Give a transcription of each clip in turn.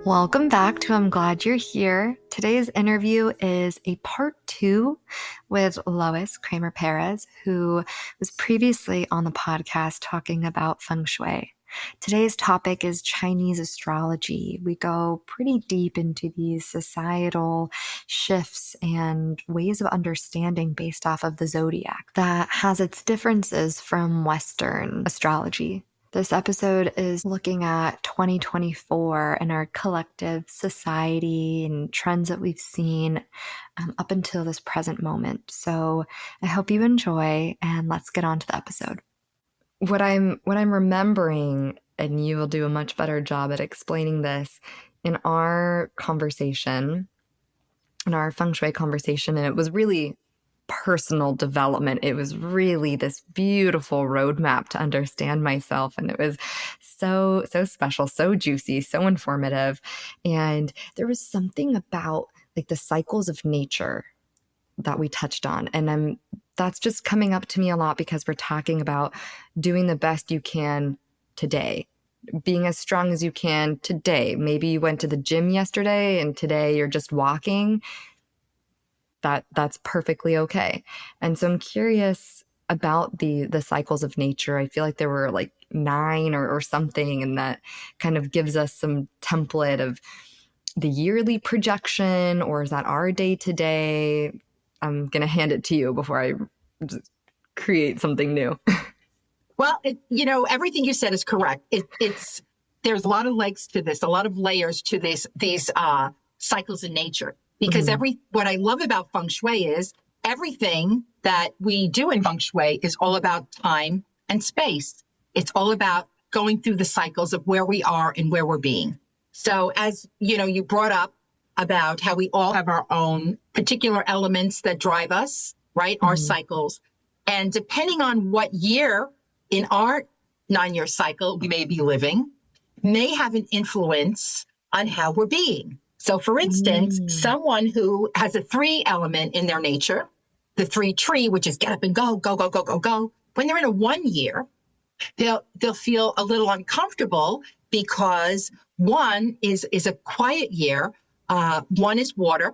Welcome back to I'm Glad You're Here. Today's interview is a part 2 with Lois Kramer Perez, who was previously on the podcast talking about Feng Shui. Today's topic is Chinese astrology. We go pretty deep into these societal shifts and ways of understanding based off of the zodiac that has its differences from Western astrology. This episode is looking at 2024 and our collective society and trends that we've seen up until this present moment. So I hope you enjoy, and let's get on to the episode. What I'm remembering, and you will do a much better job at explaining this, in our conversation, in our Feng Shui conversation, and it was really personal development. It was really this beautiful roadmap to understand myself. And it was so special, so juicy, so informative. And there was something about like the cycles of nature that we touched on. And that's just coming up to me a lot because we're talking about doing the best you can today, being as strong as you can today. Maybe you went to the gym yesterday and today you're just walking. That's perfectly okay. And so I'm curious about the cycles of nature. I feel like there were like 9 or something, and that kind of gives us some template of the yearly projection, or is that our day to day? I'm going to hand it to you before I just create something new. Well, everything you said is correct. There's a lot of legs to this, a lot of layers to these cycles in nature. Because what I love about Feng Shui is everything that we do in Feng Shui is all about time and space. It's all about going through the cycles of where we are and where we're being. So as you brought up about how we all have our own particular elements that drive us, right? Our cycles. And depending on what year in our 9-year cycle we may be living, may have an influence on how we're being. So for instance, someone who has a 3 element in their nature, the 3 tree, which is get up and go, go, go, go, go, go. When they're in a 1 year, they'll feel a little uncomfortable because 1 is a quiet year. 1 is water.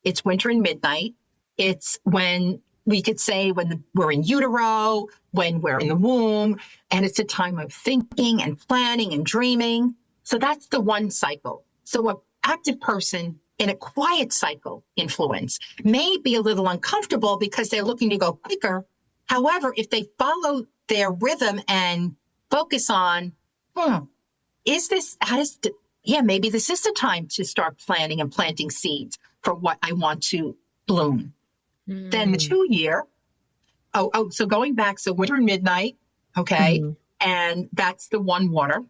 It's winter and midnight. It's when we could say when we're in utero, when we're in the womb, and it's a time of thinking and planning and dreaming. So that's the 1 cycle. So a active person in a quiet cycle influence may be a little uncomfortable because they're looking to go quicker. However, if they follow their rhythm and focus on, maybe this is the time to start planning and planting seeds for what I want to bloom. Then the 2 year, so going back, so winter and midnight, okay, and that's the 1 water.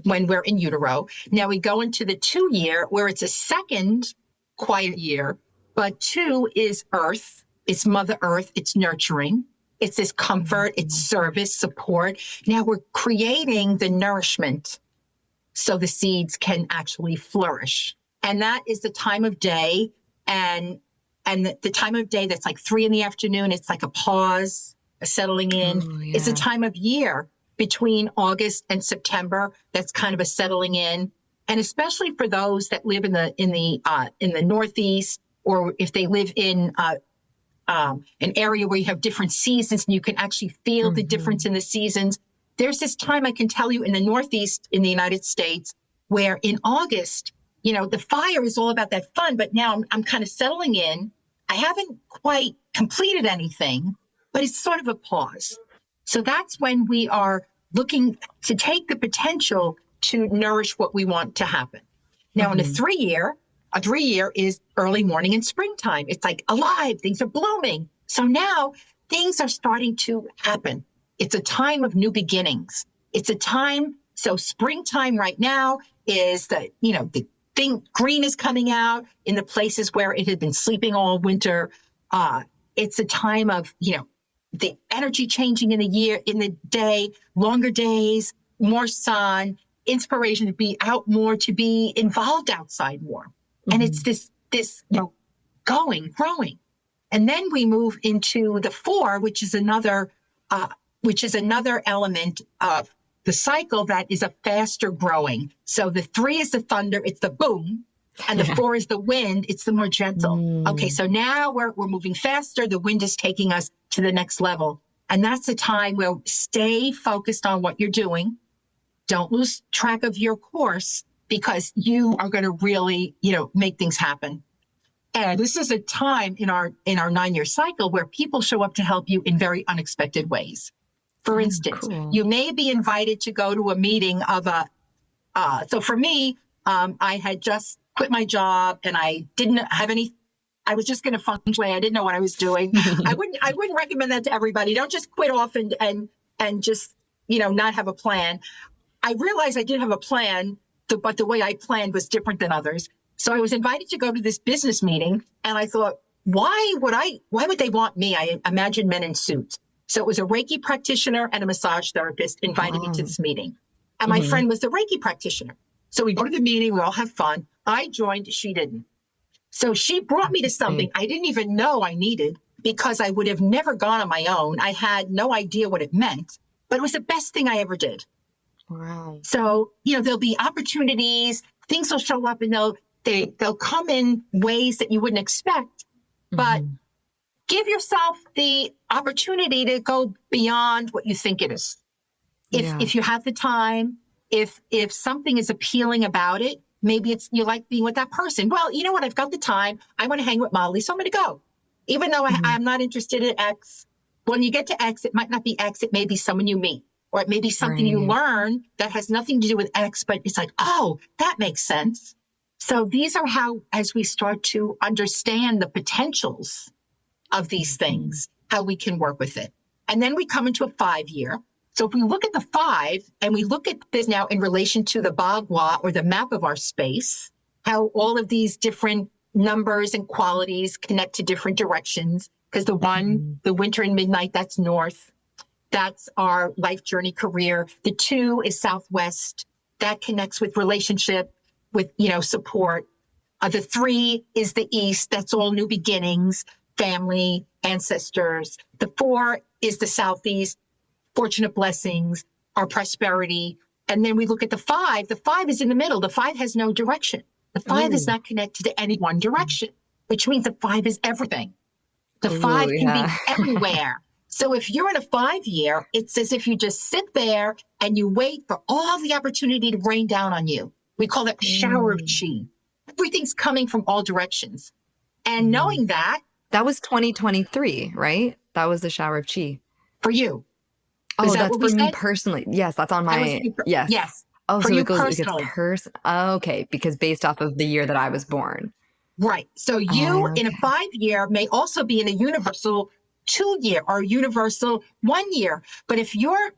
When we're in utero. Now we go into the 2 year where it's a second quiet year, but 2 is earth. It's Mother Earth. It's nurturing. It's this comfort. It's service, support. Now we're creating the nourishment so the seeds can actually flourish. And that is the time of day. And the time of day that's like 3 PM, it's like a pause, a settling in. It's a time of year between August and September. That's kind of a settling in. And especially for those that live in the Northeast, or if they live in an area where you have different seasons and you can actually feel the difference in the seasons. There's this time I can tell you in the Northeast in the United States where in August, the fire is all about that fun, but now I'm kind of settling in. I haven't quite completed anything, but it's sort of a pause. So that's when we are looking to take the potential to nourish what we want to happen. Now, in a 3 year is early morning and springtime. It's like alive, things are blooming. So now things are starting to happen. It's a time of new beginnings. It's a time, so springtime right now is the green is coming out in the places where it had been sleeping all winter. It's a time of, the energy changing in the day, longer days, more sun, inspiration to be out more, to be involved outside more. And it's this growing. And then we move into the 4, which is another element of the cycle that is a faster growing. So the 3 is the thunder, it's the boom. And the 4 is the wind, it's the more gentle. Okay, so now we're moving faster. The wind is taking us to the next level. And that's the time where stay focused on what you're doing. Don't lose track of your course, because you are going to really, make things happen. And this is a time in our 9-year cycle where people show up to help you in very unexpected ways. For instance, you may be invited to go to a meeting of so for me, I had just quit my job and I didn't have I was just going to feng shui. I didn't know what I was doing. I wouldn't recommend that to everybody. Don't just quit off and just, not have a plan. I realized I did have a plan, but the way I planned was different than others. So I was invited to go to this business meeting, and I thought, why would they want me? I imagined men in suits. So it was a Reiki practitioner and a massage therapist invited me to this meeting. And my friend was the Reiki practitioner. So we go to the meeting, we all have fun. I joined, she didn't. So she brought me to something I didn't even know I needed, because I would have never gone on my own. I had no idea what it meant, but it was the best thing I ever did. Wow. So, there'll be opportunities, things will show up, and they'll come in ways that you wouldn't expect, but give yourself the opportunity to go beyond what you think it is. If you have the time, if something is appealing about it, maybe it's you like being with that person. Well, you know what? I've got the time. I want to hang with Molly, so I'm going to go. Even though I'm not interested in X, when you get to X, it might not be X. It may be someone you meet, or it may be something you learn that has nothing to do with X, but it's like, oh, that makes sense. So these are how, as we start to understand the potentials of these things, how we can work with it. And then we come into a 5-year. So if we look at the 5 and we look at this now in relation to the Bagua, or the map of our space, how all of these different numbers and qualities connect to different directions, because the 1, the winter and midnight, that's north. That's our life journey career. The 2 is southwest. That connects with relationship, with, support. The 3 is the east. That's all new beginnings, family, ancestors. The 4 is the southeast, fortunate blessings, our prosperity. And then we look at the 5. The 5 is in the middle. The 5 has no direction. The 5 is not connected to any one direction, which means the 5 is everything. The 5 can be everywhere. So if you're in a 5-year, it's as if you just sit there and you wait for all the opportunity to rain down on you. We call it shower of chi. Everything's coming from all directions. And knowing that. That was 2023, right? That was the shower of chi. For you. Oh, that's for me personally. Yes, that's on my, yes. Yes. Oh, for so you it goes personally. Okay, because based off of the year that I was born. Right. So you in a 5-year may also be in a universal 2-year or universal 1 year. But if your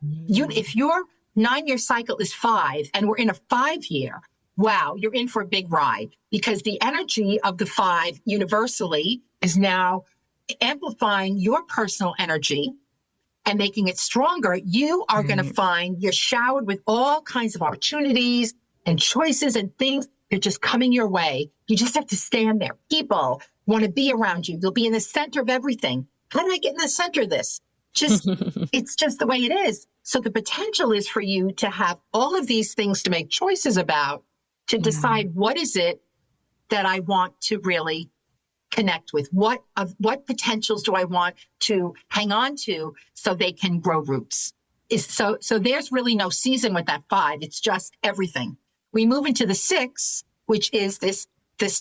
9-year cycle is 5 and we're in a 5-year, wow, you're in for a big ride, because the energy of the 5 universally is now amplifying your personal energy and making it stronger. You are going to find you're showered with all kinds of opportunities and choices and things. They're just coming your way. You just have to stand there. People want to be around you. They'll be in the center of everything. How do I get in the center of this? It's just the way it is. So the potential is for you to have all of these things to make choices about, to decide what is it that I want to really connect with. What potentials do I want to hang on to so they can grow roots? So there's really no season with that 5. It's just everything. We move into the 6, which is this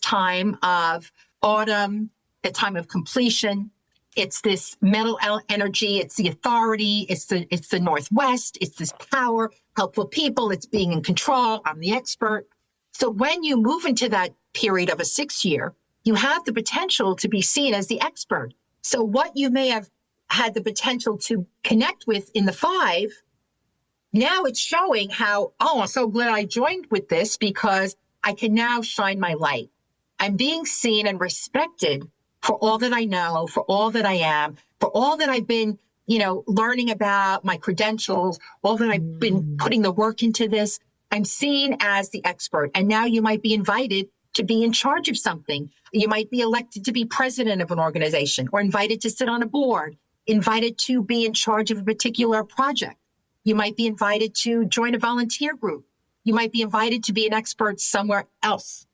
time of autumn, the time of completion. It's this mental energy. It's the authority. It's the Northwest. It's this power, helpful people. It's being in control. I'm the expert. So when you move into that period of a 6-year, you have the potential to be seen as the expert. So what you may have had the potential to connect with in the 5, now it's showing how, I'm so glad I joined with this, because I can now shine my light. I'm being seen and respected for all that I know, for all that I am, for all that I've been, learning about, my credentials, all that I've been putting the work into this. I'm seen as the expert. And now you might be invited to be in charge of something. You might be elected to be president of an organization, or invited to sit on a board, invited to be in charge of a particular project. You might be invited to join a volunteer group. You might be invited to be an expert somewhere else.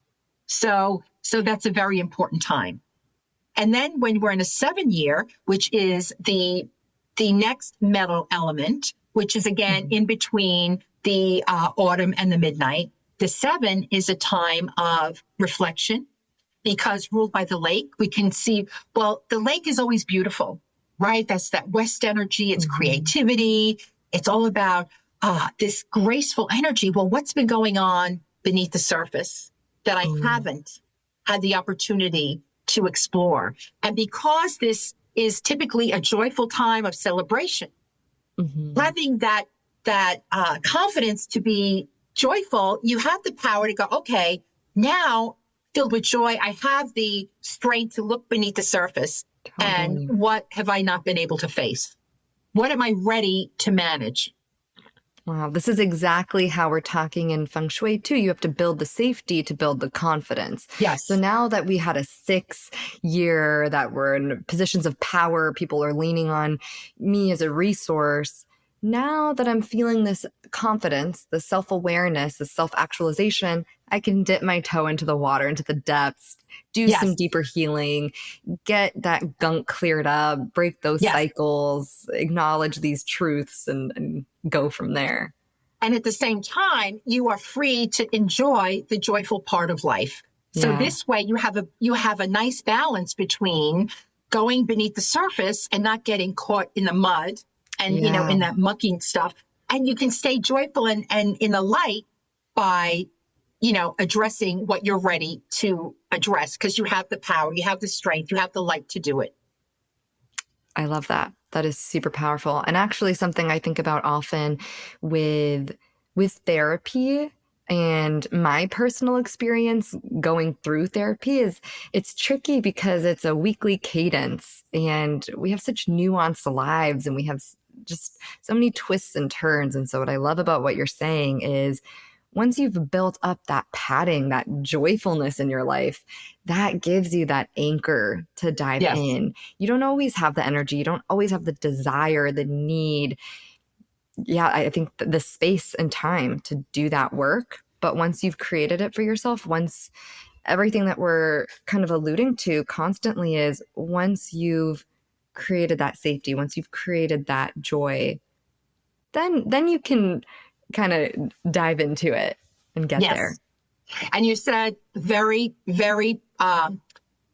So that's a very important time. And then when we're in a 7-year, which is the next metal element, which is again in between the autumn and the midnight, the 7 is a time of reflection, because ruled by the lake, we can see, well, the lake is always beautiful, right? That's that West energy. It's creativity. It's all about this graceful energy. Well, what's been going on beneath the surface that I haven't had the opportunity to explore? And because this is typically a joyful time of celebration, having that confidence to be joyful, you have the power to go, okay, now filled with joy, I have the strength to look beneath the surface. Totally. And what have I not been able to face? What am I ready to manage? Wow, this is exactly how we're talking in Feng Shui too. You have to build the safety to build the confidence. Yes. So now that we had a 6-year that we're in positions of power, people are leaning on me as a resource. Now that I'm feeling this confidence, the self-awareness, the self-actualization, I can dip my toe into the water, into the depths, do some deeper healing, get that gunk cleared up, break those cycles, acknowledge these truths, and go from there. And at the same time, you are free to enjoy the joyful part of life. So this way you have a nice balance between going beneath the surface and not getting caught in the mud and, in that mucking stuff. And you can stay joyful and in the light by, addressing what you're ready to address, because you have the power, you have the strength, you have the light to do it. I love that. That is super powerful. And actually something I think about often with therapy and my personal experience going through therapy is it's tricky because it's a weekly cadence and we have such nuanced lives and we have just so many twists and turns. And so what I love about what you're saying is once you've built up that padding, that joyfulness in your life, that gives you that anchor to dive in. You don't always have the energy. You don't always have the desire, the need. Yeah, I think the space and time to do that work. But once you've created it for yourself, once everything that we're kind of alluding to constantly is once you've created that safety, once you've created that joy, then you can kind of dive into it and get there. And you said very, very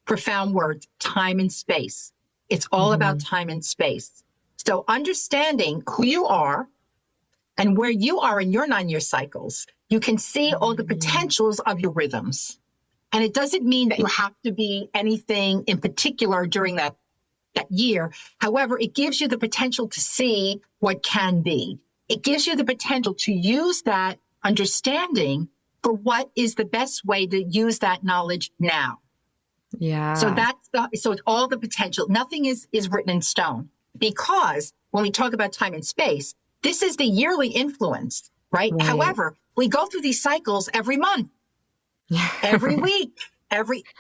profound words, time and space. It's all about time and space. So understanding who you are and where you are in your 9-year cycles, you can see all the potentials of your rhythms. And it doesn't mean that you have to be anything in particular during that year. However, it gives you the potential to see what can be. It gives you the potential to use that understanding for what is the best way to use that knowledge now. Yeah. So so it's all the potential. Nothing is written in stone, because when we talk about time and space, this is the yearly influence, right? However, we go through these cycles every month, every week,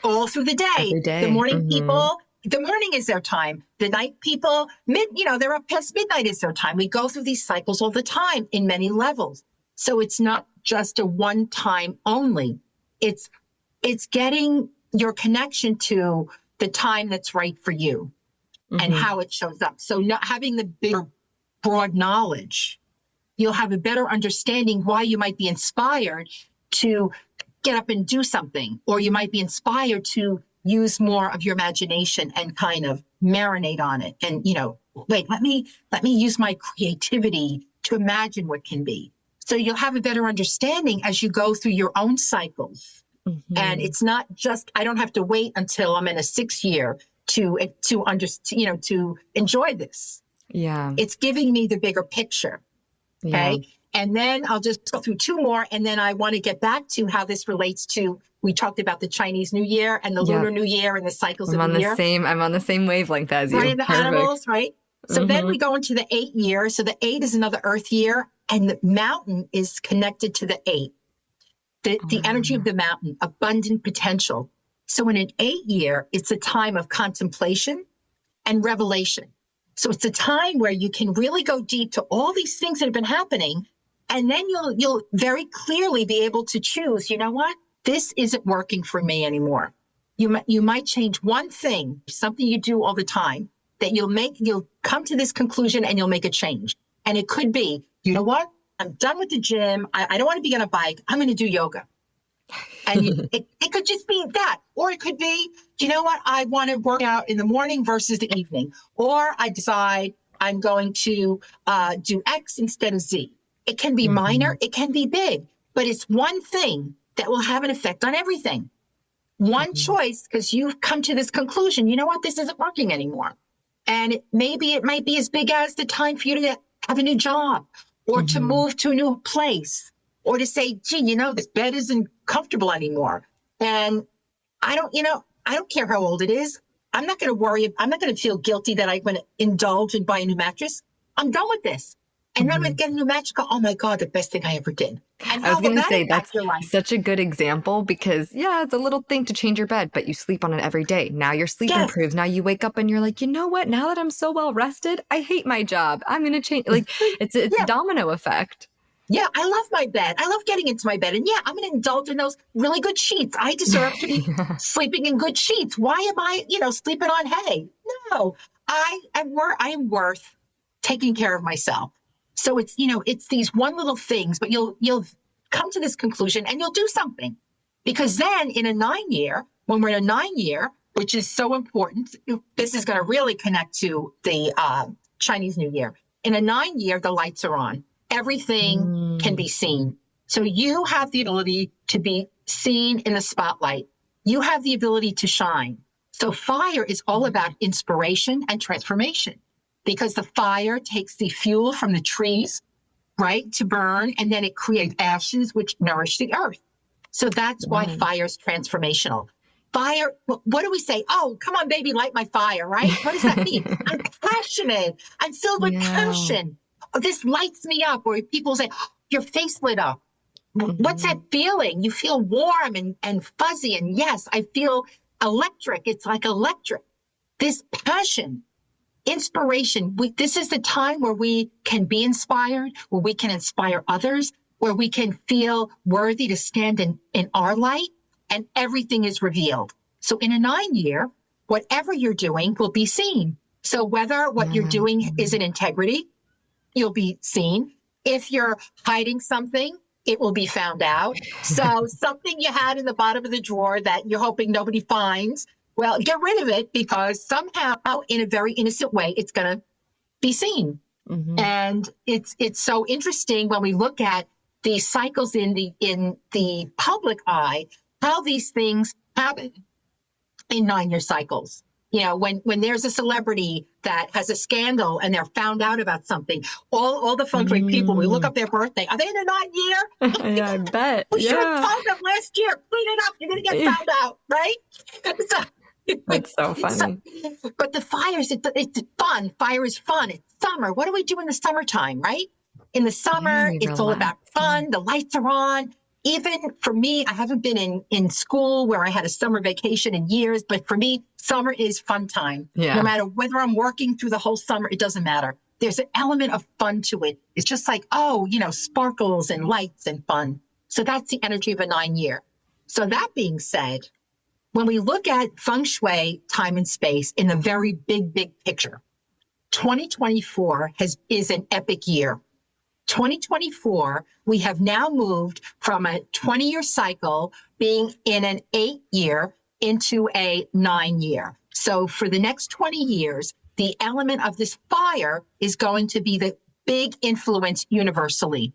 all through the day. Every day. The morning people, the morning is their time. The night people, they're up past midnight is their time. We go through these cycles all the time in many levels. So it's not just a one time only. It's getting your connection to the time that's right for you and how it shows up. So not having the bigger, broad knowledge, you'll have a better understanding why you might be inspired to get up and do something, or you might be inspired to use more of your imagination and kind of marinate on it. And, wait, let me use my creativity to imagine what can be. So you'll have a better understanding as you go through your own cycles. And it's not just, I don't have to wait until I'm in a 6-year to enjoy this. Yeah. It's giving me the bigger picture. Okay. Yeah. And then I'll just go through 2 more. And then I want to get back to how this relates to, we talked about the Chinese New Year and the Lunar New Year and the cycles of the year. I'm on the same wavelength as you. Right, and the animals, right? So then we go into the 8 year. So the 8 is another Earth year, and the mountain is connected to the 8. The energy of the mountain, abundant potential. So in an 8 year, it's a time of contemplation and revelation. So it's a time where you can really go deep to all these things that have been happening. And then you'll very clearly be able to choose, you know what? This isn't working for me anymore. You might change one thing, something you do all the time, that you'll come to this conclusion and you'll make a change. And it could be, you know what? I'm done with the gym. I don't want to be on a bike. I'm going to do yoga. And it could just be that. Or it could be, you know what? I want to work out in the morning versus the evening. Or I decide I'm going to do X instead of Z. It can be minor. It can be big. But it's one thing that will have an effect on everything. One choice, because you've come to this conclusion, you know what? This isn't working anymore. And maybe it might be as big as the time for you to have a new job or to move to a new place or to say, gee, this bed isn't comfortable anymore. And I don't care how old it is. I'm not going to worry. I'm not going to feel guilty that I'm going to indulge and buy a new mattress. I'm done with this. And then I'm going to get a new mattress, go, oh my God, the best thing I ever did. And I was going to say that's such a good example because, it's a little thing to change your bed, but you sleep on it every day. Now your sleep improves. Now you wake up and you're like, you know what? Now that I'm so well rested, I hate my job. I'm going to change. Like it's a domino effect. Yeah, I love my bed. I love getting into my bed. And I'm going to indulge in those really good sheets. I deserve to be sleeping in good sheets. Why am I, sleeping on hay? No, I am worth taking care of myself. So it's, it's these one little things, but you'll come to this conclusion and you'll do something. Because then in a 9-year, when we're in a 9-year, which is so important, this is going to really connect to the Chinese New Year. In a 9-year, the lights are on. Everything can be seen. So you have the ability to be seen in the spotlight. You have the ability to shine. So fire is all about inspiration and transformation because the fire takes the fuel from the trees, right, to burn, and then it creates ashes, which nourish the earth. So that's why fire is transformational. Fire, what do we say? Oh, come on, baby, light my fire, right? What does that mean? I'm passionate. I'm filled with passion. This lights me up. Or people say, oh, your face lit up. What's that feeling? You feel warm and fuzzy. And yes, I feel electric. It's like electric. This passion, inspiration. This is the time where we can be inspired, where we can inspire others, where we can feel worthy to stand in our light, and everything is revealed. So in a 9-year, whatever you're doing will be seen. So whether what you're doing is in integrity, you'll be seen. If you're hiding something, it will be found out. So something you had in the bottom of the drawer that you're hoping nobody finds, well, get rid of it because somehow in a very innocent way, it's going to be seen. And it's so interesting when we look at these cycles in the public eye, how these things happen in 9-year cycles. When there's a celebrity that has a scandal and they're found out about something, all the feng shui people, we look up their birthday. Are they in a 9-year? Yeah, I bet. We should have found them last year. Clean it up. You're going to get found out, right? That's so funny. But the fires, it's fun. Fire is fun. It's summer. What do we do in the summertime, right? In the summer, it's all about fun. The lights are on. Even for me, I haven't been in school where I had a summer vacation in years, but for me, summer is fun time. No matter whether I'm working through the whole summer, it doesn't matter. There's an element of fun to it. It's just like, sparkles and lights and fun. So that's the energy of a 9-year. So that being said, when we look at feng shui, time and space in the very big picture, 2024 is an epic year. 2024, we have now moved from a 20-year cycle being in an 8-year into a 9-year. So for the next 20 years, the element of this fire is going to be the big influence universally.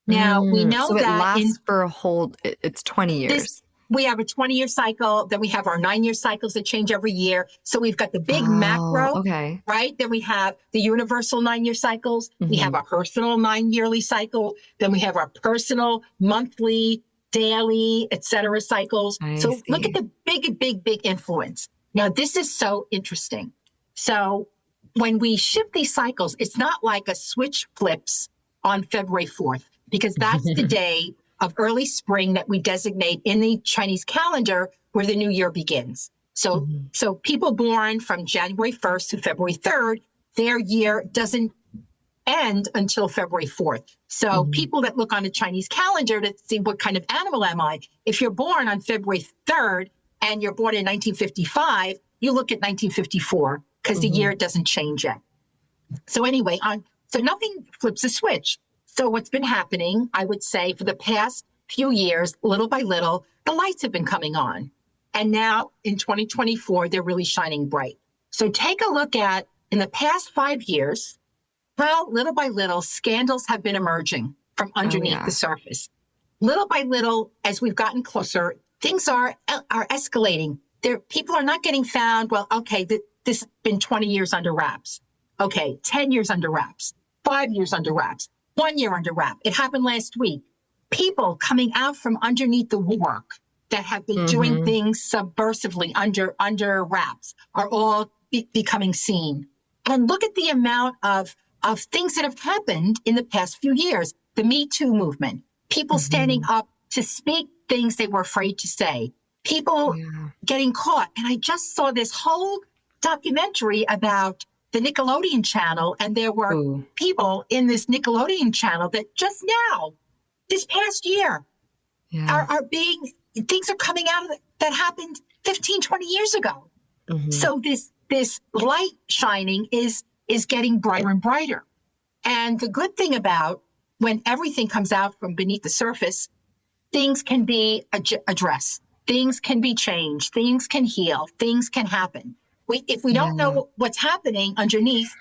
Now, we know so it that lasts for a whole, it's 20 years. We have a 20-year cycle. Then we have our 9-year cycles that change every year. So we've got the big macro, right? Then we have the universal 9-year cycles. We have our personal 9-yearly cycle. Then we have our personal, monthly, daily, etc. cycles. Look at the big influence. Now, this is so interesting. So when we shift these cycles, it's not like a switch flips on February 4th, because that's the day of early spring that we designate in the Chinese calendar where the new year begins. So people born from January 1st to February 3rd, their year doesn't end until February 4th. So people that look on a Chinese calendar to see what kind of animal am I, if you're born on February 3rd and you're born in 1955, you look at 1954 because the year doesn't change yet. So anyway, so nothing flips a switch. So what's been happening, I would say, for the past few years, little by little, the lights have been coming on. And now in 2024, they're really shining bright. So take a look at, in the past 5 years, how little by little scandals have been emerging from underneath the surface. Little by little, as we've gotten closer, things are escalating. People are not getting found. Well, okay, this has been 20 years under wraps. Okay, 10 years under wraps, 5 years under wraps, 1 year under wrap. It happened last week. People coming out from underneath the work that have been doing things subversively under wraps are all becoming seen. And look at the amount of things that have happened in the past few years. The Me Too movement, people standing up to speak things they were afraid to say, people getting caught. And I just saw this whole documentary about the Nickelodeon channel, and there were people in this Nickelodeon channel that just now, this past year, are being, things are coming out of that happened 15, 20 years ago. So this light shining is getting brighter and brighter. And the good thing about when everything comes out from beneath the surface, things can be addressed, things can be changed, things can heal, things can happen. If we don't know what's happening underneath,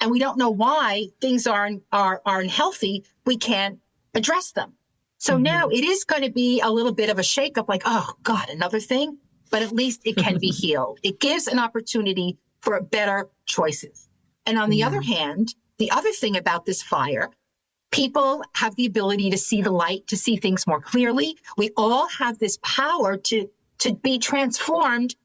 and we don't know why things aren't healthy, we can't address them. So now it is going to be a little bit of a shakeup, like, oh God, another thing, but at least it can be healed. It gives an opportunity for better choices. And on the other hand, the other thing about this fire, people have the ability to see the light, to see things more clearly. We all have this power to be transformed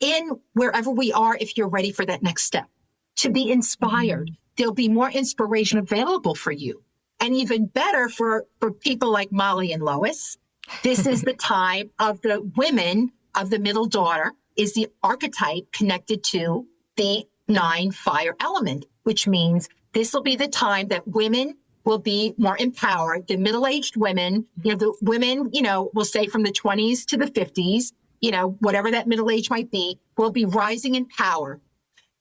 in wherever we are, if you're ready for that next step, to be inspired. There'll be more inspiration available for you. And even better for people like Molly and Lois, this is the time of the women of the middle daughter, is the archetype connected to the 9 fire element, which means this will be the time that women will be more empowered. The middle-aged women, the women, will say from the 20s to the 50s, whatever that middle age might be, will be rising in power,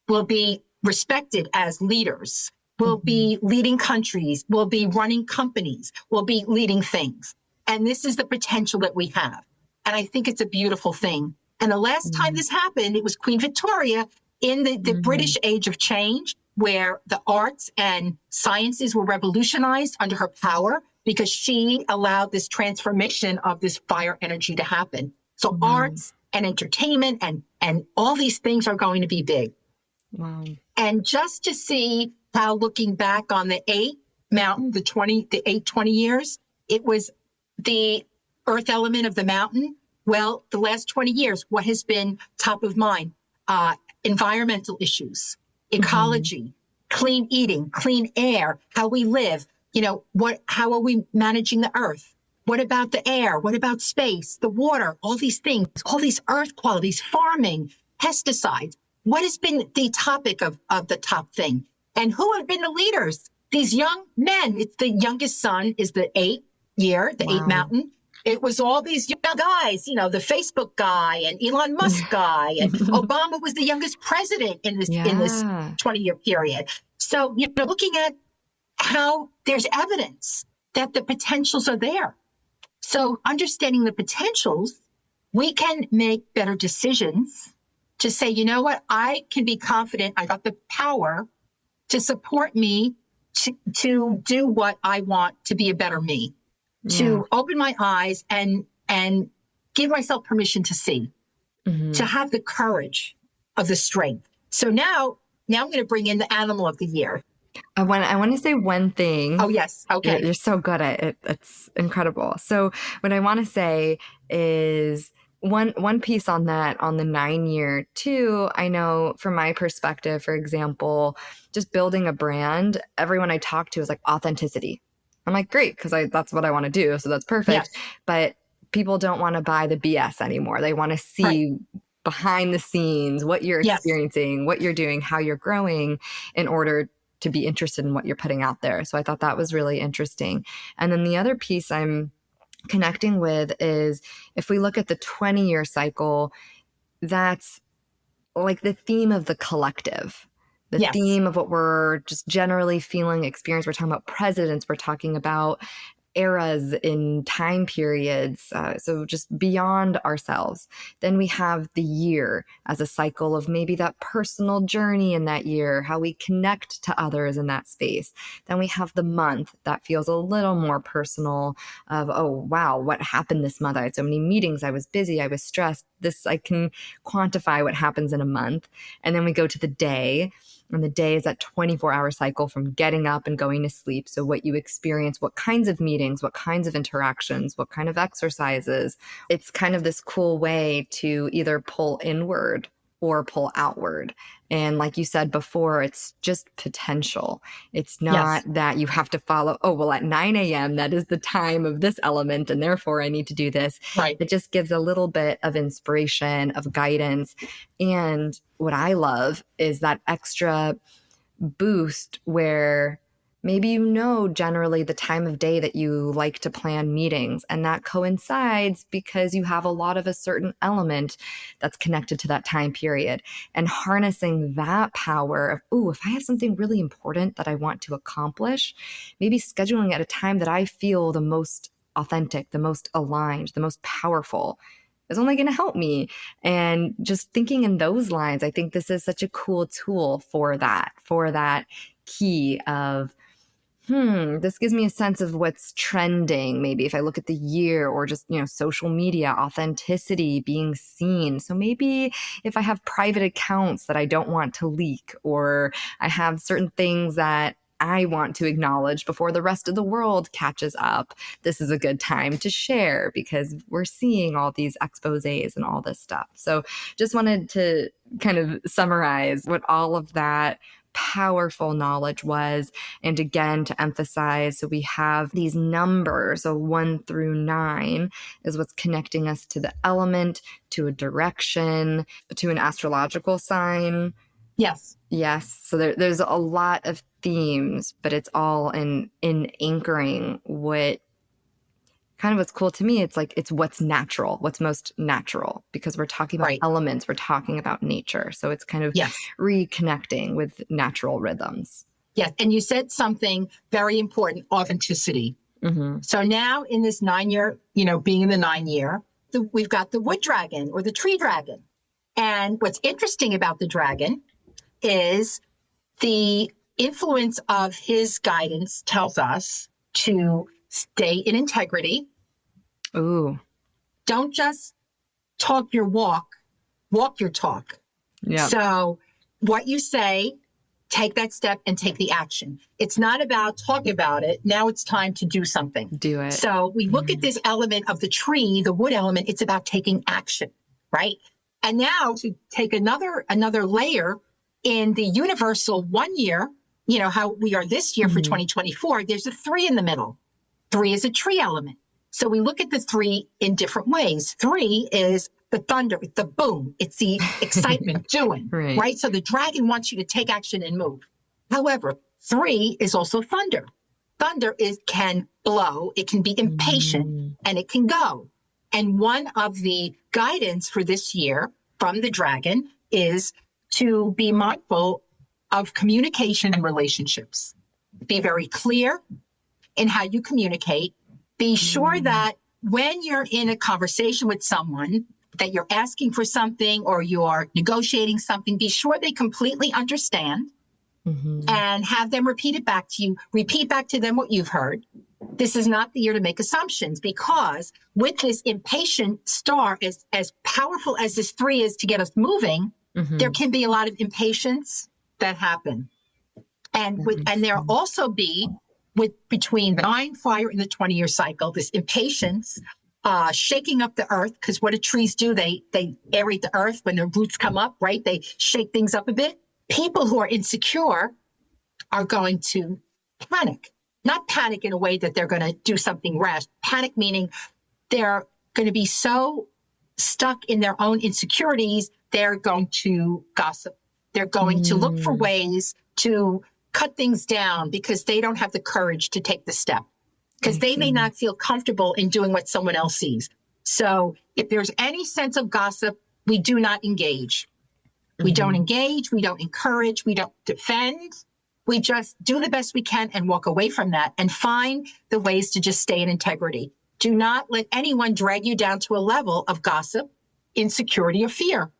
will be respected as leaders, will be leading countries, will be running companies, will be leading things. And this is the potential that we have. And I think it's a beautiful thing. And the last time this happened, it was Queen Victoria in the British Age of Change, where the arts and sciences were revolutionized under her power because she allowed this transformation of this fire energy to happen. So arts and entertainment and all these things are going to be big. Wow. And just to see how, looking back on the 8 mountain, the 20 years, it was the earth element of the mountain. Well, the last 20 years, what has been top of mind? Environmental issues, ecology, clean eating, clean air, how we live, how are we managing the earth? What about the air? What about space, the water, all these things, all these earth qualities, farming, pesticides? What has been the topic of the top thing? And who have been the leaders? These young men. It's the youngest son is the 8th year, the 8th mountain. It was all these young guys, the Facebook guy and Elon Musk guy, and Obama was the youngest president in this 20-year period. So, looking at how there's evidence that the potentials are there. So understanding the potentials, we can make better decisions to say, you know what, I can be confident I got the power to support me to do what I want to be a better me, to open my eyes and give myself permission to see, to have the courage of the strength. So now I'm going to bring in the animal of the year. I want to say one thing. Oh, yes. Okay. You're so good at it. It's incredible. So what I want to say is one piece on that, on the 9-year too. I know from my perspective, for example, just building a brand, everyone I talk to is like authenticity. I'm like, great, because that's what I want to do. So that's perfect. Yes. But people don't want to buy the BS anymore. They want to see behind the scenes, what you're Yes. experiencing, what you're doing, how you're growing in order to be interested in what you're putting out there. So I thought that was really interesting. And then the other piece I'm connecting with is if we look at the 20-year cycle, that's like the theme of the collective, the Yes. theme of what we're just generally feeling, experience. We're talking about presidents, we're talking about eras in time periods, so just beyond ourselves. Then we have the year as a cycle of maybe that personal journey in that year, how we connect to others in that space. Then we have the month that feels a little more personal of, oh, wow, what happened this month? I had so many meetings, I was busy, I was stressed. This, I can quantify what happens in a month. And then we go to the day. And the day is that 24-hour cycle from getting up and going to sleep. So what you experience, what kinds of meetings, what kinds of interactions, what kind of exercises. It's kind of this cool way to either pull inward or pull outward. And like you said before, it's just potential. It's not Yes. that you have to follow, oh, well, at 9 a.m., that is the time of this element, and therefore I need to do this. Right. It just gives a little bit of inspiration, of guidance. And what I love is that extra boost where maybe generally the time of day that you like to plan meetings, and that coincides because you have a lot of a certain element that's connected to that time period, and harnessing that power of, oh, if I have something really important that I want to accomplish, maybe scheduling at a time that I feel the most authentic, the most aligned, the most powerful is only going to help me. And just thinking in those lines, I think this is such a cool tool for that key of, this gives me a sense of what's trending. Maybe if I look at the year, or just, social media, authenticity, being seen. So maybe if I have private accounts that I don't want to leak, or I have certain things that I want to acknowledge before the rest of the world catches up, this is a good time to share because we're seeing all these exposés and all this stuff. So just wanted to kind of summarize what all of that powerful knowledge was. And again, to emphasize, so we have these numbers, so 1 through 9 is what's connecting us to the element, to a direction, to an astrological sign. Yes. Yes. So there's a lot of themes, but it's all in anchoring what kind of what's cool to me. It's like, it's what's natural, what's most natural, because we're talking about Right. elements, we're talking about nature. So it's kind of Yes. reconnecting with natural rhythms. Yes. And you said something very important, authenticity. Mm-hmm. So now in this 9-year, being in the 9-year, we've got the wood dragon or the tree dragon. And what's interesting about the dragon is the influence of his guidance tells us to stay in integrity. Ooh. Don't just talk your walk your talk. Yeah. So what you say, take that step and take the action. It's not about talking about it. Now it's time to do something. Do it. So we look at this element of the tree, the wood element, it's about taking action, right? And now to take another layer in the universal 1 year, how we are this year for 2024, there's a 3 in the middle. 3 is a tree element. So we look at the 3 in different ways. 3 is the thunder, the boom. It's the excitement, doing, right? So the dragon wants you to take action and move. However, 3 is also thunder. Thunder can blow, it can be impatient, and it can go. And one of the guidance for this year from the dragon is to be mindful of communication and relationships. Be very clear in how you communicate. Be sure that when you're in a conversation with someone, that you're asking for something or you're negotiating something, be sure they completely understand and have them repeat it back to you. Repeat back to them what you've heard. This is not the year to make assumptions, because with this impatient star, as powerful as this 3 is to get us moving, there can be a lot of impatience that happen. And there'll also be between the 9 fire and the 20-year cycle, this impatience, shaking up the earth, because what do trees do? They aerate the earth when their roots come up, right? They shake things up a bit. People who are insecure are going to panic. Not panic in a way that they're going to do something rash. Panic meaning they're going to be so stuck in their own insecurities, they're going to gossip. They're going to look for ways to cut things down because they don't have the courage to take the step, because they may not feel comfortable in doing what someone else sees. So if there's any sense of gossip, we do not engage. We don't engage. We don't encourage. We don't defend. We just do the best we can and walk away from that and find the ways to just stay in integrity. Do not let anyone drag you down to a level of gossip, insecurity, or fear.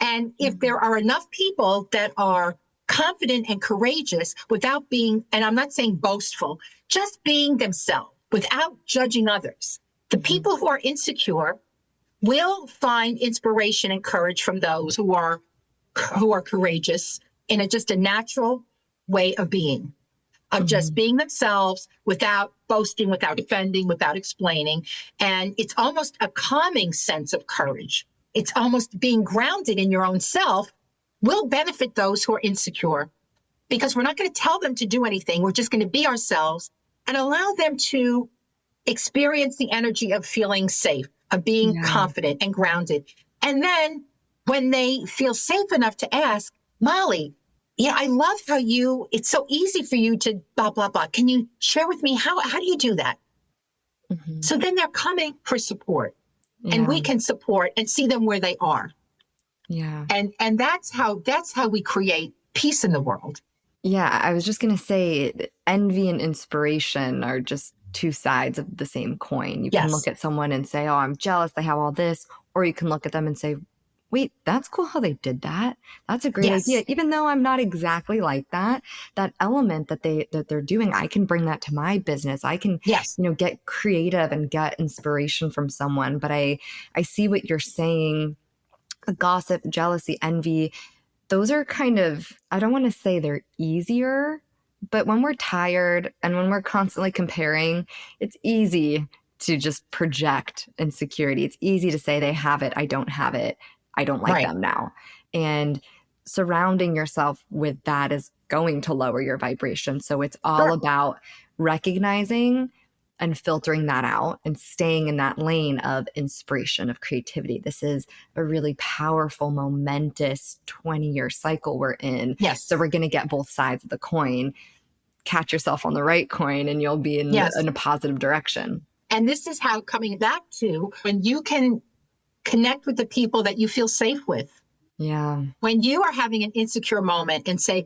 And if there are enough people that are confident and courageous without being, and I'm not saying boastful, just being themselves without judging others, the people who are insecure will find inspiration and courage from those who are courageous in just a natural way of being, of just being themselves without boasting, without defending, without explaining. And it's almost a calming sense of courage. It's almost being grounded in your own self will benefit those who are insecure, because we're not going to tell them to do anything. We're just going to be ourselves and allow them to experience the energy of feeling safe, of being confident and grounded. And then when they feel safe enough to ask, Molly, I love how it's so easy for you to blah, blah, blah. Can you share with me how do you do that? So then they're coming for support, and we can support and see them where they are. Yeah. And that's how we create peace in the world. Yeah. I was just going to say, envy and inspiration are just two sides of the same coin. You can look at someone and say, oh, I'm jealous, they have all this. Or you can look at them and say, wait, that's cool how they did that. That's a great idea. Even though I'm not exactly like that, that element that they're doing, I can bring that to my business. I can, get creative and get inspiration from someone. But I see what you're saying. Gossip, jealousy, envy, those are kind of, I don't want to say they're easier, but when we're tired and when we're constantly comparing, it's easy to just project insecurity. It's easy to say they have it, I don't have it. I don't like them now. And surrounding yourself with that is going to lower your vibration. So it's all about recognizing and filtering that out and staying in that lane of inspiration, of creativity. This is a really powerful, momentous 20-year cycle we're in. Yes. So we're going to get both sides of the coin. Catch yourself on the right coin and you'll be in a positive direction. And this is how, coming back to, when you can connect with the people that you feel safe with. Yeah. When you are having an insecure moment and say,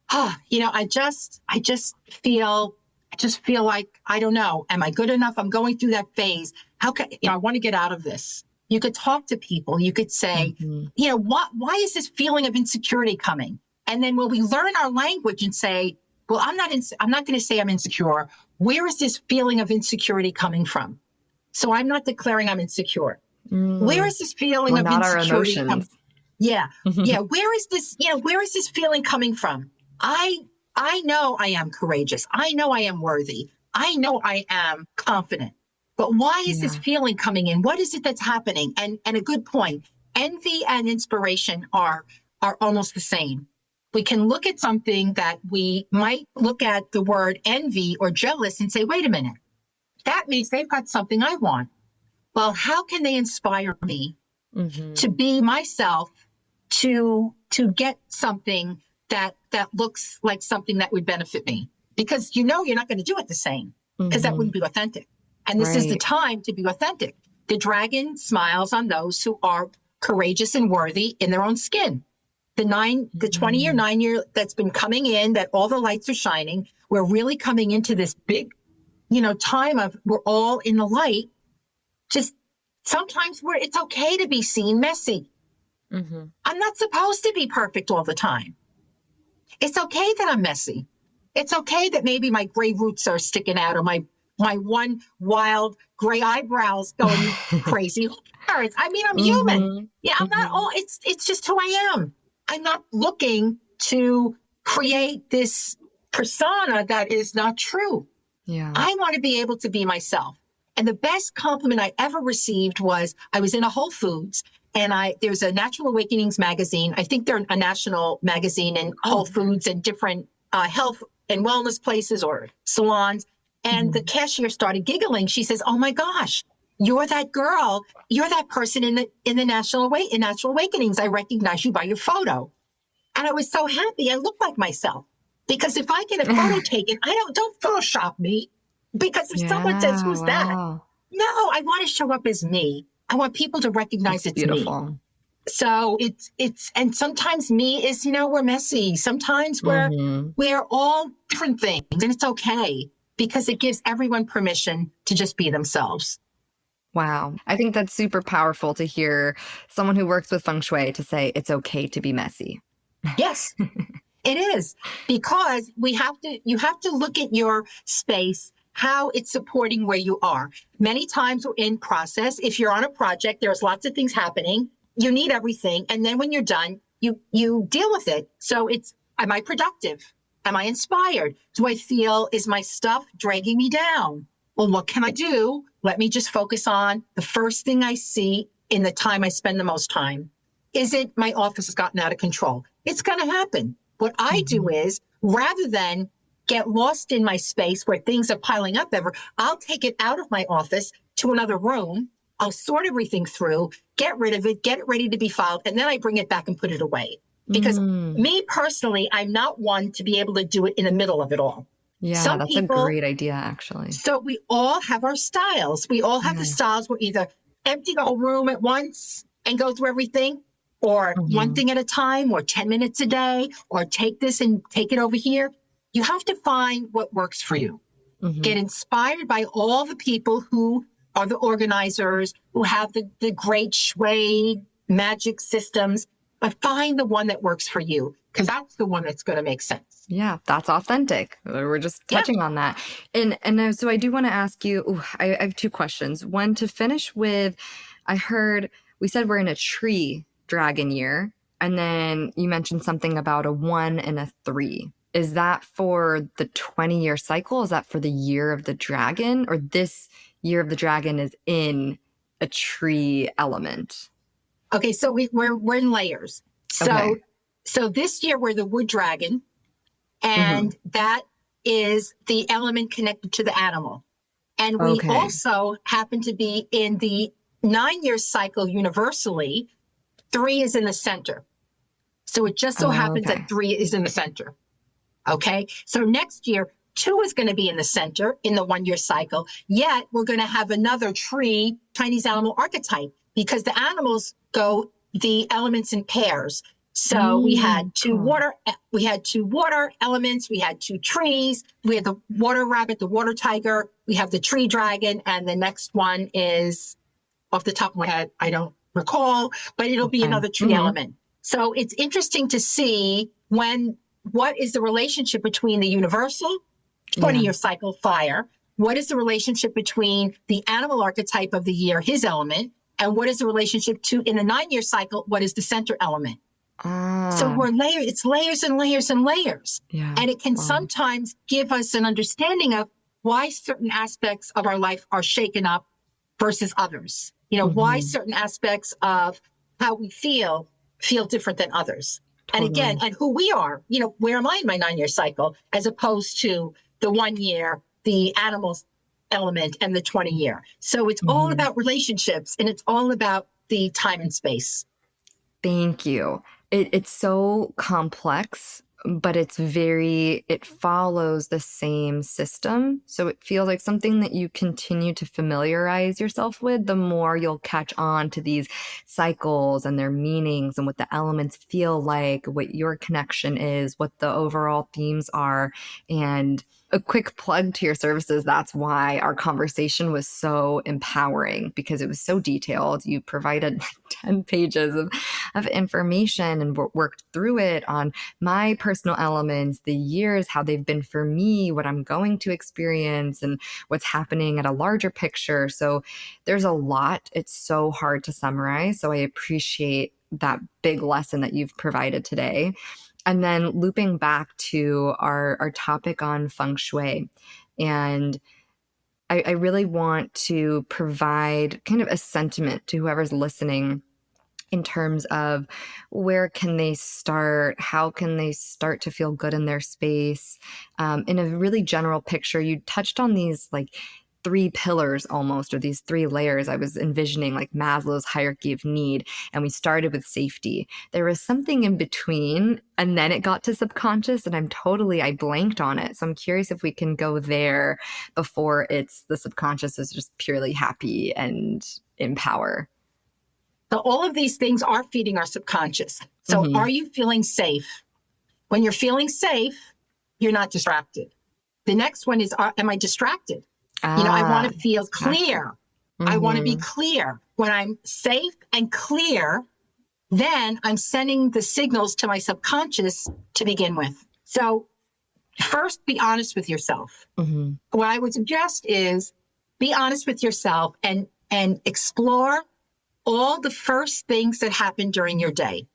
I just feel like, I don't know, am I good enough? I'm going through that phase. How can, I want to get out of this. You could talk to people. You could say, why is this feeling of insecurity coming? And then when we learn our language and say, well, I'm not going to say I'm insecure. Where is this feeling of insecurity coming from? So I'm not declaring I'm insecure. Where is this feeling of insecurity coming? Yeah. Where is this feeling coming from? I know I am courageous. I know I am worthy. I know I am confident. But why is this feeling coming in? What is it that's happening? And a good point. Envy and inspiration are almost the same. We can look at something that we might look at the word envy or jealous and say, wait a minute, that means they've got something I want. Well, how can they inspire me to be myself, to get something that looks like something that would benefit me? Because you're not going to do it the same, because that wouldn't be authentic. And this is the time to be authentic. The dragon smiles on those who are courageous and worthy in their own skin. The 20-year, 9-year that's been coming in, that all the lights are shining. We're really coming into this big, time of we're all in the light. Just sometimes it's okay to be seen messy. I'm not supposed to be perfect all the time. It's okay that I'm messy. It's okay that maybe my gray roots are sticking out, or my one wild gray eyebrows going crazy. I mean, I'm human. Yeah, I'm not all, it's just who I am. I'm not looking to create this persona that is not true. Yeah. I want to be able to be myself. And the best compliment I ever received was, I was in a Whole Foods, and there's a Natural Awakenings magazine. I think they're a national magazine in Whole Foods and different health and wellness places or salons. And the cashier started giggling. She says, oh my gosh, you're that girl. You're that person in the Natural Awakenings. I recognize you by your photo. And I was so happy. I looked like myself. Because if I get a photo taken, don't Photoshop me. Because if someone says, Yeah, who's that? wow. No, I want to show up as me. I want people to recognize That's it's me. beautiful. So and sometimes me is, we're messy. Sometimes Mm-hmm. we're all different things, and it's okay because it gives everyone permission to just be themselves. Wow. I think that's super powerful to hear someone who works with Feng Shui to say it's okay to be messy. Yes, it is, because you have to look at your space, how it's supporting where you are. Many times we're in process. If you're on a project, there's lots of things happening. You need everything. And then when you're done, you deal with it. So am I productive? Am I inspired? Do I feel, is my stuff dragging me down? Well, what can I do? Let me just focus on the first thing I see in the time I spend the most time. Is it my office has gotten out of control? It's going to happen. What I do is, rather than get lost in my space where things are piling up I'll take it out of my office to another room. I'll sort everything through, get rid of it, get it ready to be filed, and then I bring it back and put it away. Because me personally, I'm not one to be able to do it in the middle of it all. Yeah, Some that's a people, great idea, actually. so we all have our styles. We all have the styles where either empty the whole room at once and go through everything, or one thing at a time, or 10 minutes a day, or take this and take it over here. You have to find what works for you. Get inspired by all the people who are the organizers, who have the great Shui magic systems, but find the one that works for you, because that's the one that's going to make sense. Yeah, that's authentic. We're just touching on that. And so I do want to ask you, I have two questions. One, to finish with, I heard we said we're in a tree dragon year, and then you mentioned something about a 1 and a 3. Is that for the 20-year cycle? Is that for the year of the dragon? Or this year of the dragon is in a tree element? Okay, so we're in layers. So this year we're the wood dragon, and that is the element connected to the animal. And we also happen to be in the 9-year cycle universally. 3 is in the center. So it just so happens that 3 is in the center. Okay. So next year, 2 is going to be in the center in the 1-year cycle. Yet we're going to have another tree, Chinese animal archetype, because the animals go the elements in pairs. So we had two water elements, we had 2 trees, we had the water rabbit, the water tiger, we have the tree dragon, and the next one is, off the top of my head, I don't recall, but it'll be another tree element. So it's interesting to see what is the relationship between the universal 20-year cycle fire? What is the relationship between the animal archetype of the year, his element, and what is the relationship in the 9-year cycle? What is the center element? So it's layers and layers and layers. Yeah. And it can sometimes give us an understanding of why certain aspects of our life are shaken up versus others. Why certain aspects of how we feel different than others. Totally. And again, and who we are, where am I in my 9-year cycle, as opposed to the 1 year, the animals element, and the 20-year. So it's all about relationships, and it's all about the time and space. Thank you. It's so complex, but it follows the same system. So it feels like something that you continue to familiarize yourself with, the more you'll catch on to these cycles and their meanings and what the elements feel like, what your connection is, what the overall themes are. And a quick plug to your services. That's why our conversation was so empowering, because it was so detailed. You provided 10 pages of information and worked through it on my personal elements, the years, how they've been for me, what I'm going to experience, and what's happening at a larger picture. So there's a lot. It's so hard to summarize. So I appreciate that big lesson that you've provided today. And then looping back to our topic on Feng Shui. And I really want to provide kind of a sentiment to whoever's listening in terms of where can they start, how can they start to feel good in their space. In a really general picture, you touched on these like three pillars almost, or these three layers. I was envisioning like Maslow's hierarchy of need, and we started with safety. There was something in between, and then it got to subconscious, and I blanked on it. So I'm curious if we can go there before it's the subconscious is just purely happy and in power. So all of these things are feeding our subconscious. So are you feeling safe? When you're feeling safe, you're not distracted. The next one is, am I distracted? I want to feel clear. I want to be clear. When I'm safe and clear, then I'm sending the signals to my subconscious to begin with. So first, be honest with yourself. What I would suggest is be honest with yourself and explore all the first things that happen during your day.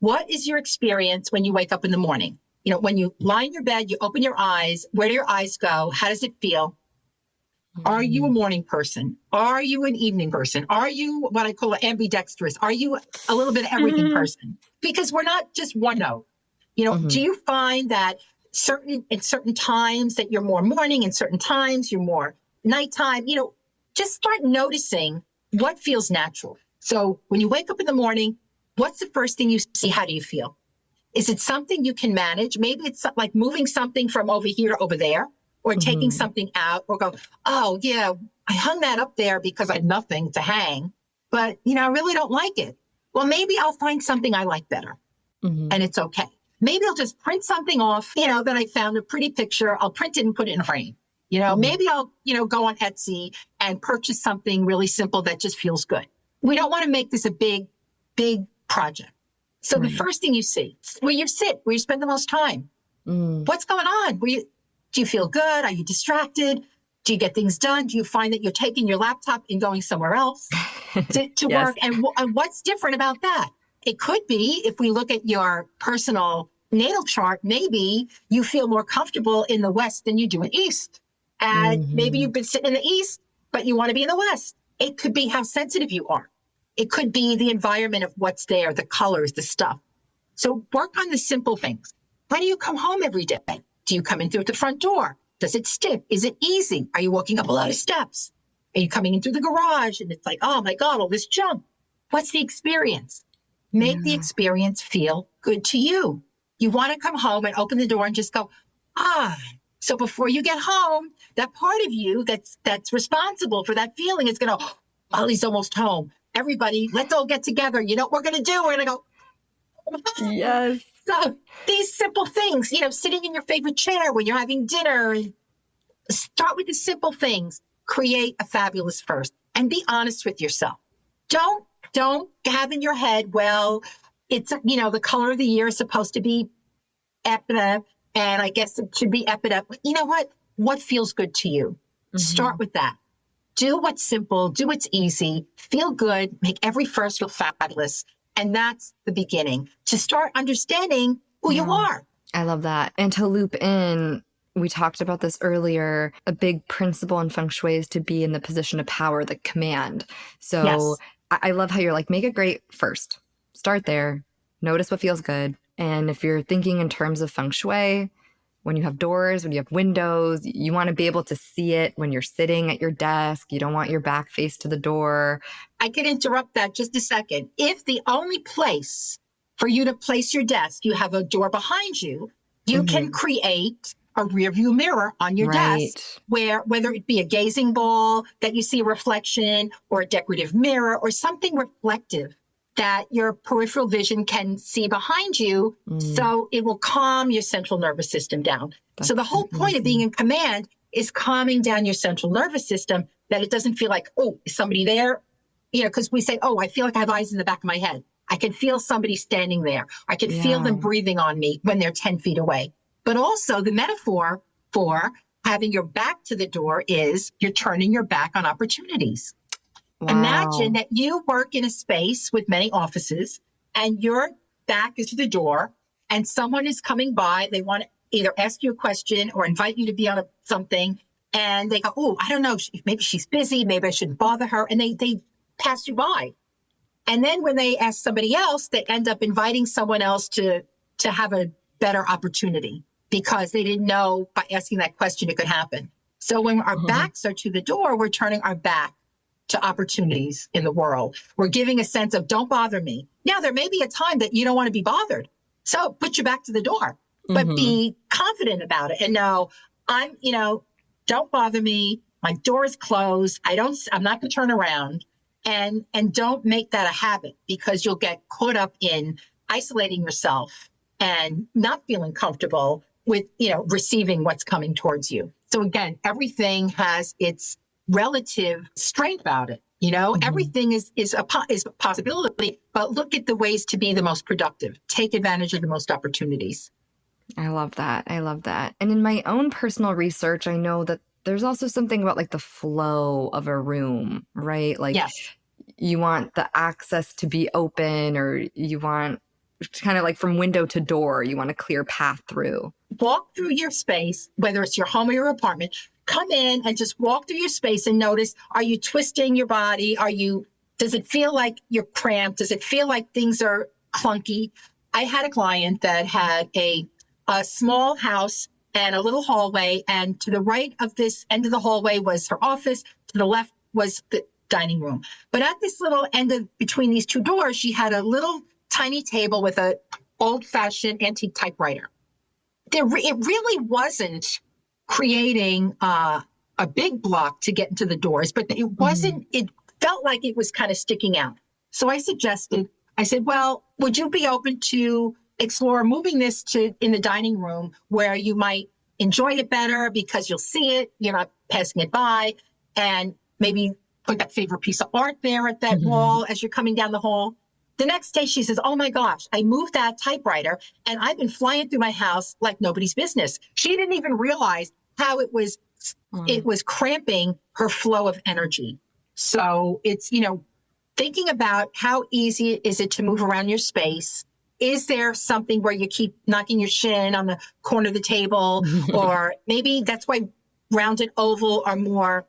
What is your experience when you wake up in the morning? When you lie in your bed, you open your eyes. Where do your eyes go? How does it feel? Are you a morning person? Are you an evening person? Are you what I call an ambidextrous? Are you a little bit of everything person? Because we're not just one note. Do you find that in certain times that you're more morning, and certain times you're more nighttime? Just start noticing what feels natural. So when you wake up in the morning, what's the first thing you see? How do you feel? Is it something you can manage? Maybe it's like moving something from over here to over there, or taking something out, or go, oh yeah, I hung that up there because I had nothing to hang, but I really don't like it. Well, maybe I'll find something I like better, and it's okay. Maybe I'll just print something off, that I found a pretty picture. I'll print it and put it in a frame. Maybe I'll, go on Etsy and purchase something really simple that just feels good. We don't want to make this a big, big project. So the first thing you see, where you sit, where you spend the most time, what's going on? Do you feel good? Are you distracted? Do you get things done? Do you find that you're taking your laptop and going somewhere else to yes. work? And what's different about that? It could be, if we look at your personal natal chart, maybe you feel more comfortable in the West than you do in East. And maybe you've been sitting in the East, but you want to be in the West. It could be how sensitive you are. It could be the environment of what's there, the colors, the stuff. So work on the simple things. How do you come home every day? Do you come in through the front door? Does it stick? Is it easy? Are you walking up a lot of steps? Are you coming in through the garage and it's like, oh my God, all this junk? What's the experience? Make the experience feel good to you. You want to come home and open the door and just go, So before you get home, that part of you that's responsible for that feeling is going to, Ollie's almost home. Everybody, let's all get together. You know what we're going to do? We're going to go. Yes. So these simple things, sitting in your favorite chair when you're having dinner, start with the simple things. Create a fabulous first and be honest with yourself. Don't have in your head, well, it's, the color of the year is supposed to be epida, and I guess it should be epida. You know what? What feels good to you? Start with that. Do what's simple, do what's easy, feel good, make every first feel fabulous. And that's the beginning to start understanding who you are. I love that. And to loop in, we talked about this earlier, a big principle in Feng Shui is to be in the position of power, the command. So yes. I love how you're like, make it great first. Start there. Notice what feels good. And if you're thinking in terms of Feng Shui, when you have doors, when you have windows, you want to be able to see it when you're sitting at your desk. You don't want your back face to the door. I can interrupt that just a second. If the only place for you to place your desk, you have a door behind you, you can create a rear view mirror on your desk where, whether it be a gazing ball that you see a reflection, or a decorative mirror, or something reflective that your peripheral vision can see behind you, so it will calm your central nervous system down. So the whole point of being in command is calming down your central nervous system, that it doesn't feel like, oh, is somebody there? Because we say, oh, I feel like I have eyes in the back of my head. I can feel somebody standing there. I can feel them breathing on me when they're 10 feet away. But also the metaphor for having your back to the door is you're turning your back on opportunities. Wow. Imagine that you work in a space with many offices and your back is to the door and someone is coming by. They want to either ask you a question or invite you to be on something. And they go, oh, I don't know. Maybe she's busy. Maybe I shouldn't bother her. And they pass you by. And then when they ask somebody else, they end up inviting someone else to have a better opportunity because they didn't know by asking that question it could happen. So when our backs are to the door, we're turning our back to opportunities in the world. We're giving a sense of don't bother me. Now, there may be a time that you don't want to be bothered. So put your back to the door, but be confident about it and know don't bother me. My door is closed. I'm not going to turn around, and don't make that a habit, because you'll get caught up in isolating yourself and not feeling comfortable with, receiving what's coming towards you. So again, everything has its relative strength about it. Everything is a possibility, but look at the ways to be the most productive. Take advantage of the most opportunities. I love that. I love that. And in my own personal research, I know that there's also something about like the flow of a room, right? Like yes. You want the access to be open, or you want kind of like from window to door, you want a clear path through. Walk through your space, whether it's your home or your apartment. Come in and just walk through your space and notice, are you twisting your body? Does it feel like you're cramped? Does it feel like things are clunky? I had a client that had a small house and a little hallway, and to the right of this end of the hallway was her office. To the left was the dining room. But at this little end between these two doors, she had a little tiny table with an old-fashioned antique typewriter. It really wasn't creating a big block to get into the doors, but it wasn't, it felt like it was kind of sticking out. So I said, well, would you be open to explore moving this in the dining room where you might enjoy it better because you'll see it, you're not passing it by, and maybe put that favorite piece of art there at that wall as you're coming down the hall. The next day she says, oh my gosh, I moved that typewriter and I've been flying through my house like nobody's business. She didn't even realize how it was cramping her flow of energy. So it's, thinking about how easy is it to move around your space. Is there something where you keep knocking your shin on the corner of the table? Or maybe that's why round and oval are more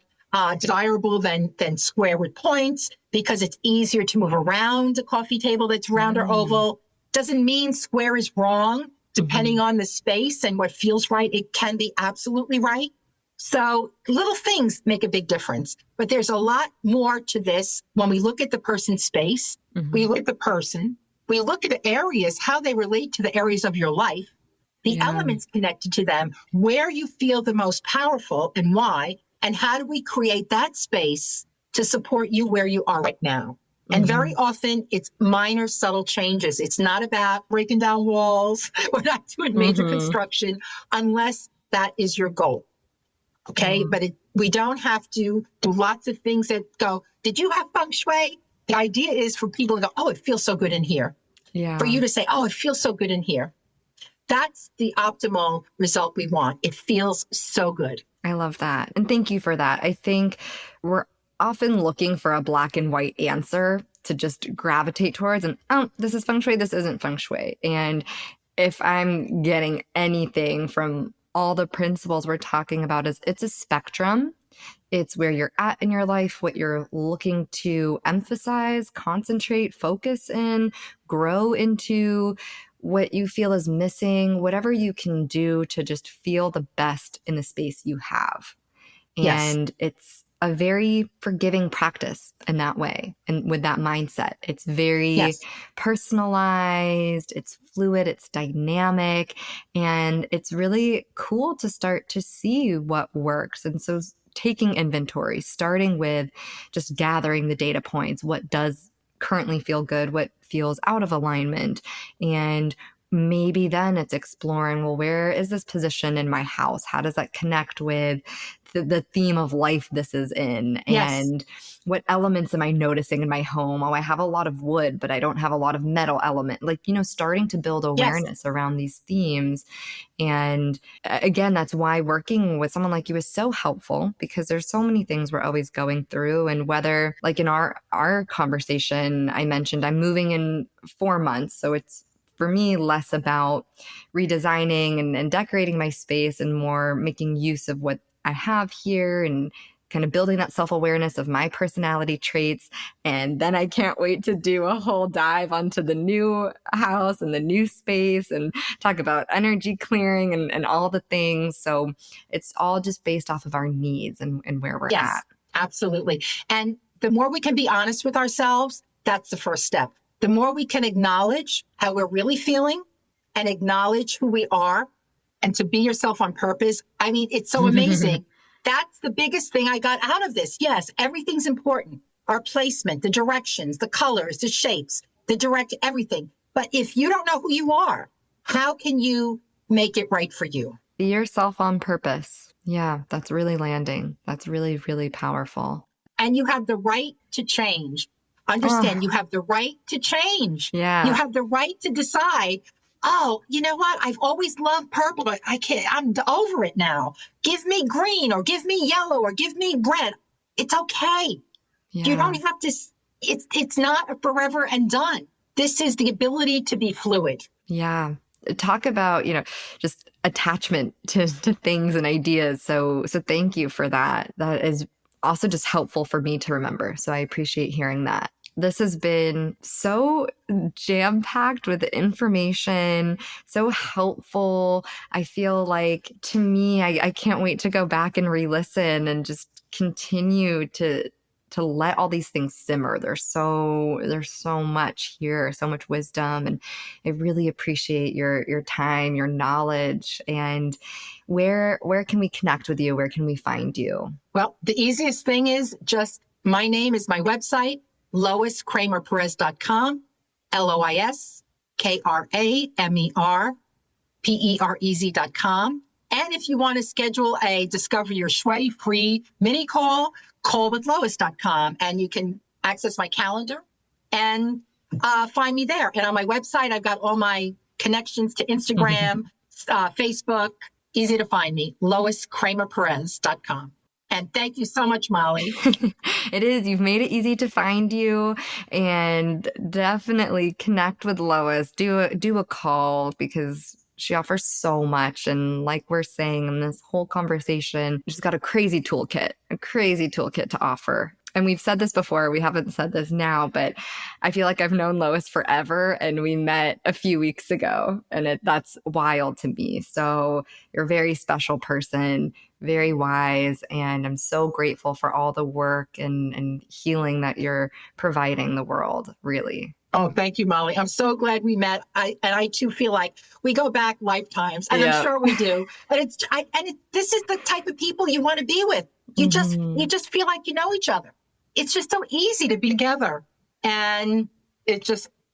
desirable than square with points, because it's easier to move around a coffee table that's round or oval. Doesn't mean square is wrong. Depending on the space and what feels right, it can be absolutely right. So little things make a big difference. But there's a lot more to this. When we look at the person's space, we look at the person, we look at the areas, how they relate to the areas of your life, the elements connected to them, where you feel the most powerful and why, and how do we create that space to support you where you are right now. And very often it's minor, subtle changes. It's not about breaking down walls. We're not doing major construction unless that is your goal. Okay. But we don't have to do lots of things that go, did you have feng shui? The idea is for people to go, oh, it feels so good in here. Yeah. For you to say, oh, it feels so good in here. That's the optimal result we want. It feels so good. I love that. And thank you for that. I think we're often looking for a black and white answer to just gravitate towards, and this is feng shui, this isn't feng shui. And if I'm getting anything from all the principles we're talking about, is it's a spectrum. It's where you're at in your life, what you're looking to emphasize, concentrate, focus in, grow into, what you feel is missing, whatever you can do to just feel the best in the space you have. And it's a very forgiving practice in that way. And with that mindset, it's very personalized, it's fluid, it's dynamic, and it's really cool to start to see what works. And so taking inventory, starting with just gathering the data points, what does currently feel good, what feels out of alignment, and maybe then it's exploring, well, where is this position in my house? How does that connect with the theme of life this is in? And what elements am I noticing in my home? Oh, I have a lot of wood, but I don't have a lot of metal element. Like, starting to build awareness around these themes. And again, that's why working with someone like you is so helpful, because there's so many things we're always going through. And whether, like in our conversation, I mentioned I'm moving in 4 months. So it's, for me, less about redesigning and decorating my space and more making use of what I have here and kind of building that self-awareness of my personality traits. And then I can't wait to do a whole dive onto the new house and the new space and talk about energy clearing and all the things. So it's all just based off of our needs and where we're Yes, at. absolutely. And the more we can be honest with ourselves, that's the first step. The more we can acknowledge how we're really feeling and acknowledge who we are and to be yourself on purpose. I mean, it's so amazing. That's the biggest thing I got out of this. Yes, everything's important. Our placement, the directions, the colors, the shapes, the direct, everything. But if you don't know who you are, how can you make it right for you? Be yourself on purpose. Yeah, that's really landing. That's really, really powerful. And you have the right to change. Understand, you have the right to change. Yeah. You have the right to decide, oh, you know what? I've always loved purple, but I'm over it now. Give me green or give me yellow or give me red. It's okay. Yeah. You don't have to, it's not a forever and done. This is the ability to be fluid. Yeah. Talk about, just attachment to things and ideas. So thank you for that. That is also just helpful for me to remember. So I appreciate hearing that. This has been so jam-packed with information, so helpful. I feel like, to me, I can't wait to go back and re-listen and just continue to let all these things simmer. There's so much here, so much wisdom, and I really appreciate your time, your knowledge. And where can we connect with you? Where can we find you? Well, the easiest thing is just my name is my website, LoisKramerPerez.com, LoisKramerPerez.com. And if you want to schedule a Discover Your Shui free mini call, callwithlois.com. And you can access my calendar and find me there. And on my website, I've got all my connections to Instagram, Facebook. Easy to find me, LoisKramerPerez.com. And thank you so much, Molly. It is. You've made it easy to find you, and definitely connect with Lois. Do a call, because she offers so much. And like we're saying in this whole conversation, she's got a crazy toolkit to offer. And we've said this before, we haven't said this now, but I feel like I've known Lois forever, and we met a few weeks ago, and that's wild to me. So you're a very special person, very wise, and I'm so grateful for all the work and healing that you're providing the world, really. Oh, thank you, Molly. I'm so glad we met. I too feel like we go back lifetimes, and I'm sure we do. And this is the type of people you want to be with. You just feel like you know each other. It's just so easy to be together, and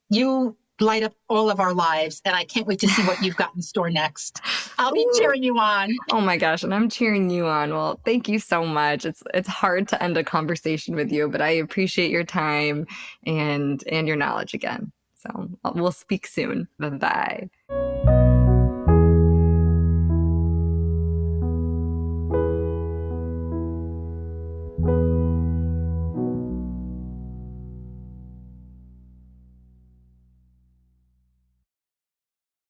you light up all of our lives. And I can't wait to see what you've got in store next. I'll be cheering you on. Oh my gosh, and I'm cheering you on. Well, thank you so much. It's hard to end a conversation with you, but I appreciate your time and your knowledge again. So we'll speak soon. Bye-bye.